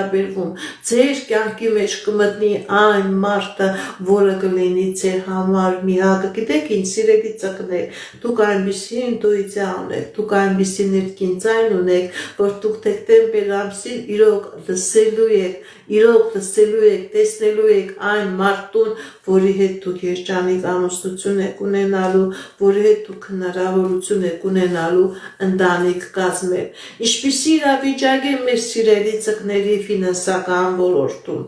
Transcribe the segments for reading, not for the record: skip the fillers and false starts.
վերաբերվում ձեր կյանքի մեջ կմտնի այն մարդը, որը կլինի ձեր համար միակը։ Գիտեք ինչ, սիրելի ծնկներ, դուք այնպիսի ինտուիցիա ունեք, դուք այնպիսի ներքին ձայն ունեք, որ դուք դեկտեմբեր ամսին իրոք լսելու եք, տեսնելու եք այն մարդուն, որի հետ դուք երջանիկ ամուսնություն եք ունենալու, որի հետ դուք հնարավորություն եք ունենալու ընտանիք կազմել։ Ինչպիսի իրավիճակ է մեր սիրելի ծնկների ֆինանսական ոլորտում։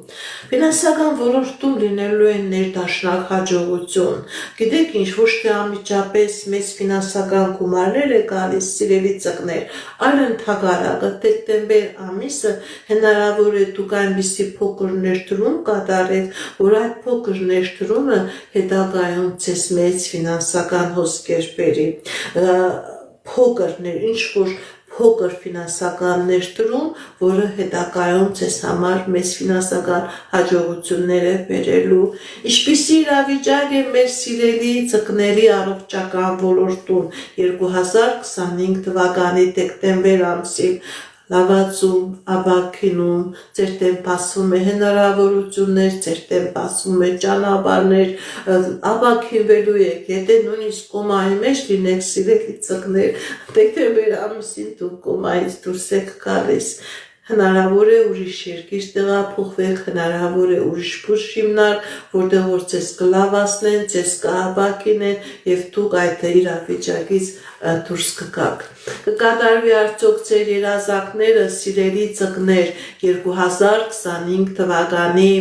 Ֆինանսական ոլորտում լինելու են ներդաշնակ հաջողություն։ Գիտեք ինչ, ոչ թե անմիջապես մեծ ֆինանսական գումարներ է գալիս, սիրելի ծնկներ, այլ ընդհակառակը դեկտեմբեր ամիսը հնարավոր է դուք այնպիսի փոքր ներդրում կատարեք, որ այդ փոքր ներդրումը հետագայում ձեզ մեծ ֆինանսական հոսքեր բերի։ Փոքր ֆինանսական ներդրում, որը հետագայում ձեզ համար մեծ ֆինանսական հաջողություններ է բերելու։ Ինչպիսի իրավիճակ է մեր սիրելի ծնկների առողջական ոլորտում 2025 թվականի դեկտեմբեր ամսին։ Լավացում, ապաքինում, ձեր դեմ բացվում է հնարավորություններ, ձեր դեմ բացվում է ճանապարհներ, ապաքինվելու եք, եթե նույնիսկ կոմայի մեջ լինեք, սիրելի ծնկներ, դեկտեմբեր ամսին դուք կոմայից դուրս եք գալիս։ Հնարավոր է ուրիշ երկիր տեղափոխվեք, հնարավոր է ուրիշ փուշ հիմնալ, որտեղ որ ձեզ կլավացնեն, ձեզ կապաքինեն եւ դուք այդ իրավիճակից դուրս կգաք։ Կկատարվի արդյոք ձեր երազանքները, սիրելի ծնկներ, 2025 թվականի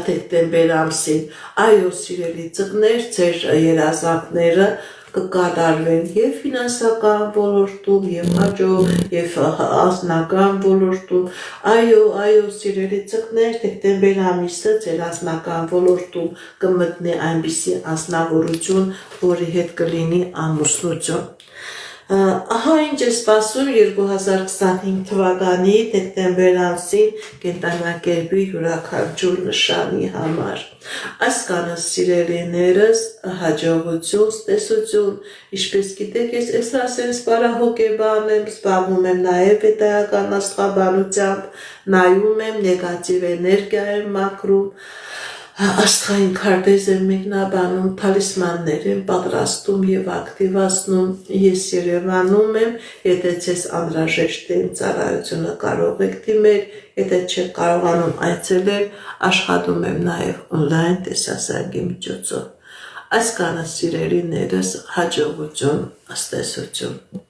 դեկտեմբեր ամսին։ Այո, սիրելի ծնկներ, ձեր երազանքները կկատարվեն եւ ֆինանսական ոլորտում, եւ հաջող, եւ անձնական ոլորտում։ Այո, սիրելի ծնկներ, դեկտեմբեր ամիսը ձեր անձնական ոլորտում կմտնի այնպիսի անձնավորություն, որի հետ կլինի ամուսնություն։ Ահա ինչ է սպասում 2025 թվականի դեկտեմբեր ամսին կենդանակերպի յուրաքանչյուր նշանի համար։ Այս կանը սիրելիներս, հաջողություն, տեսություն, ինչպես գիտեք, ես էքստրասենս պարահոգեբան եմ, զբաղվում եմ նաև պետական աստղաբանությամբ, նայում եմ, նեգատիվ էներգիա եմ մաքրում, աստղային քարտեզ եմ մեկնաբանում, թալիսմաններ եմ պատրաստում եւ ակտիվացնում, ես Երևանում եմ, եթե ձեզ անհրաժեշտ է ծառայությունը կարող եք դիմել, եթե չեք կարողանում այցելել, աշխատում եմ նաև on-line տեսասրահի միջոցով։ Այս կանը սիրելիներս, հաջողություն, աստեսություն։